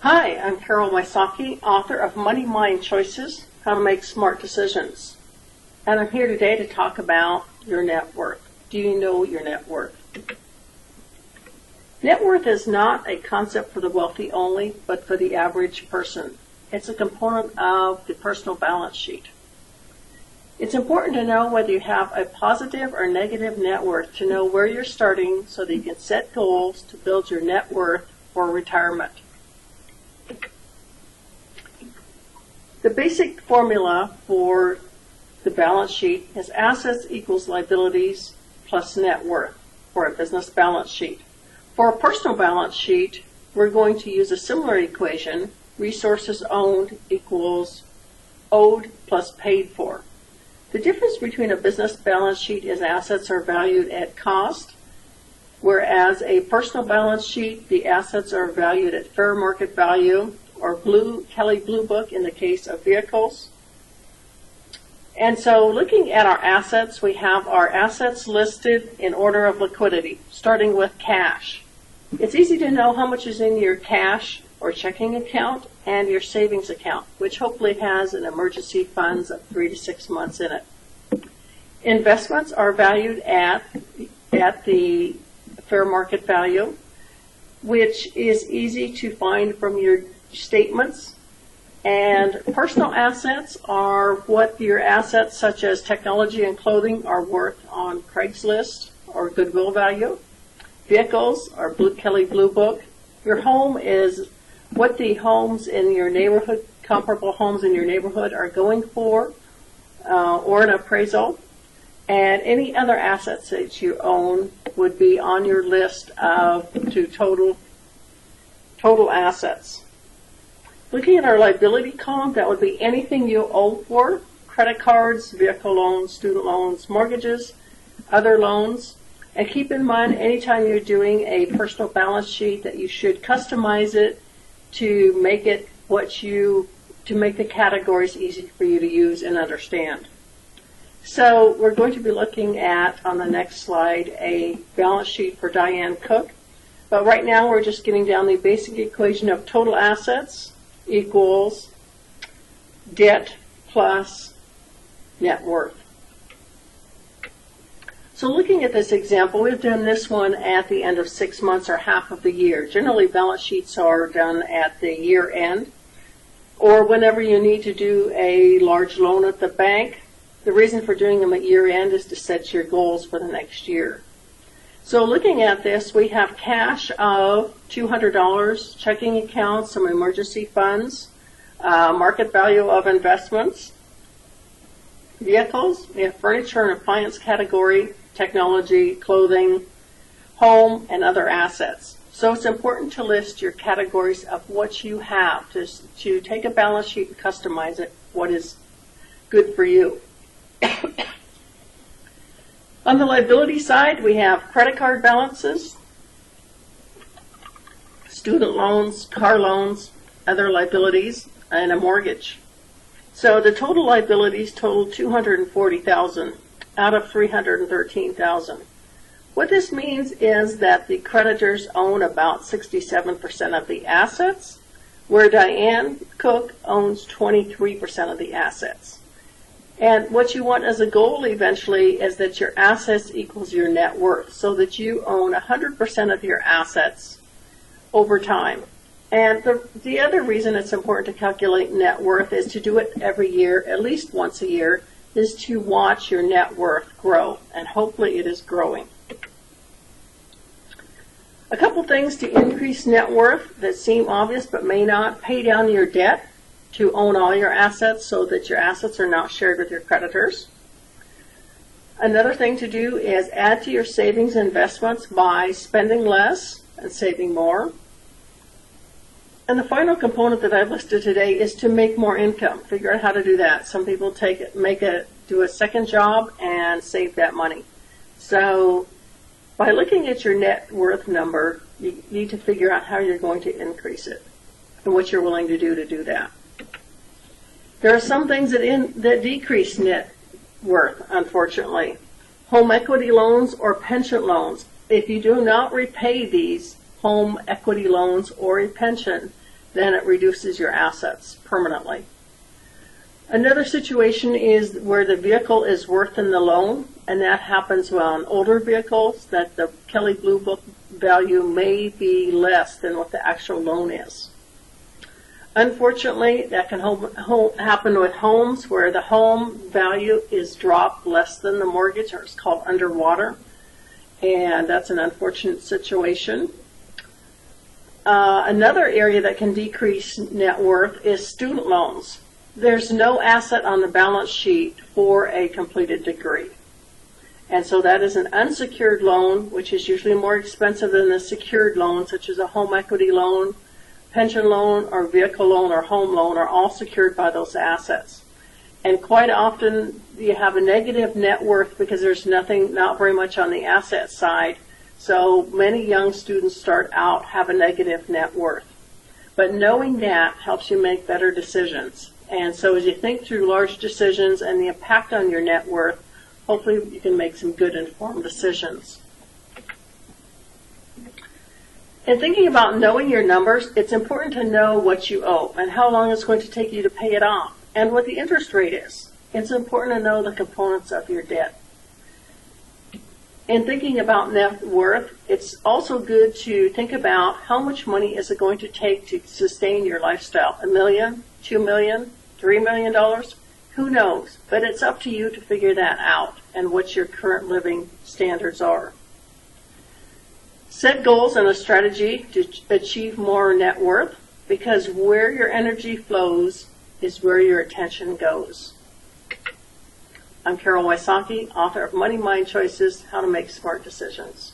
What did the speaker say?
Hi, I'm Carol Wysocki, author of Money Mind Choices, How to Make Smart Decisions. And I'm here today to talk about your net worth. Do you know your net worth? Net worth is not a concept for the wealthy only, but for the average person. It's a component of the personal balance sheet. It's important to know whether you have a positive or negative net worth to know where you're starting so that you can set goals to build your net worth for retirement. The basic formula for the balance sheet is assets equals liabilities plus net worth for a business balance sheet. For a personal balance sheet, we're going to use a similar equation, resources owned equals owed plus paid for. The difference between a business balance sheet is assets are valued at cost, whereas a personal balance sheet, the assets are valued at fair market value, or Kelley Blue Book in the case of vehicles. And so looking at our assets, we have our assets listed in order of liquidity, starting with cash. It's easy to know how much is in your cash or checking account and your savings account, which hopefully has an emergency funds of 3 to 6 months in it. Investments are valued at the fair market value, which is easy to find from your statements. And personal assets are what your assets such as technology and clothing are worth on Craigslist or Goodwill value. Vehicles are Kelley Blue Book. Your home is what the homes in your neighborhood, comparable homes in your neighborhood are going for, or an appraisal. And any other assets that you own would be on your list of total assets. Looking at our liability column, that would be anything you owe for, credit cards, vehicle loans, student loans, mortgages, other loans. And keep in mind, anytime you're doing a personal balance sheet, that you should customize it to make it to make the categories easy for you to use and understand. So we're going to be looking at, on the next slide, a balance sheet for Diane Cook. But right now we're just getting down the basic equation of total assets equals debt plus net worth. So looking at this example, we've done this one at the end of 6 months or half of the year. Generally, balance sheets are done at the year end or whenever you need to do a large loan at the bank. The reason for doing them at year end is to set your goals for the next year. So looking at this, we have cash of $200, checking accounts, some emergency funds, market value of investments, vehicles, we have furniture and appliance category, technology, clothing, home, and other assets. So it's important to list your categories of what you have, to take a balance sheet and customize it, what is good for you. On the liability side, we have credit card balances, student loans, car loans, other liabilities, and a mortgage. So the total liabilities total $240,000 out of $313,000. What this means is that the creditors own about 67% of the assets, where Diane Cook owns 23% of the assets. And what you want as a goal eventually is that your assets equals your net worth, so that you own 100% of your assets over time. And the other reason it's important to calculate net worth is to do it every year, at least once a year, is to watch your net worth grow, and hopefully it is growing. A couple things to increase net worth that seem obvious but may not: pay down your debt to own all your assets so that your assets are not shared with your creditors. Another thing to do is add to your savings investments by spending less and saving more. And the final component that I've listed today is to make more income. Figure out how to do that. Some people do a second job and save that money. So by looking at your net worth number, you need to figure out how you're going to increase it and what you're willing to do that. There are some things that decrease net worth, unfortunately. Home equity loans or pension loans. If you do not repay these home equity loans or a pension, then it reduces your assets permanently. Another situation is where the vehicle is worse than the loan, and that happens on older vehicles, that the Kelley Blue Book value may be less than what the actual loan is. Unfortunately, that can happen with homes where the home value is dropped less than the mortgage, or it's called underwater, and that's an unfortunate situation. Another area that can decrease net worth is student loans. There's no asset on the balance sheet for a completed degree. And so that is an unsecured loan, which is usually more expensive than a secured loan, such as a home equity loan, pension loan, or vehicle loan, or home loan, are all secured by those assets. And quite often you have a negative net worth because there's not very much on the asset side. So many young students start out have a negative net worth. But knowing that helps you make better decisions. And so as you think through large decisions and the impact on your net worth, hopefully you can make some good informed decisions. In thinking about knowing your numbers, it's important to know what you owe and how long it's going to take you to pay it off and what the interest rate is. It's important to know the components of your debt. In thinking about net worth, it's also good to think about how much money is it going to take to sustain your lifestyle. $1 million, $2 million, $3 million? Who knows? But it's up to you to figure that out and what your current living standards are. Set goals and a strategy to achieve more net worth, because where your energy flows is where your attention goes. I'm Carol Wysocki, author of Money Mind Choices, How to Make Smart Decisions.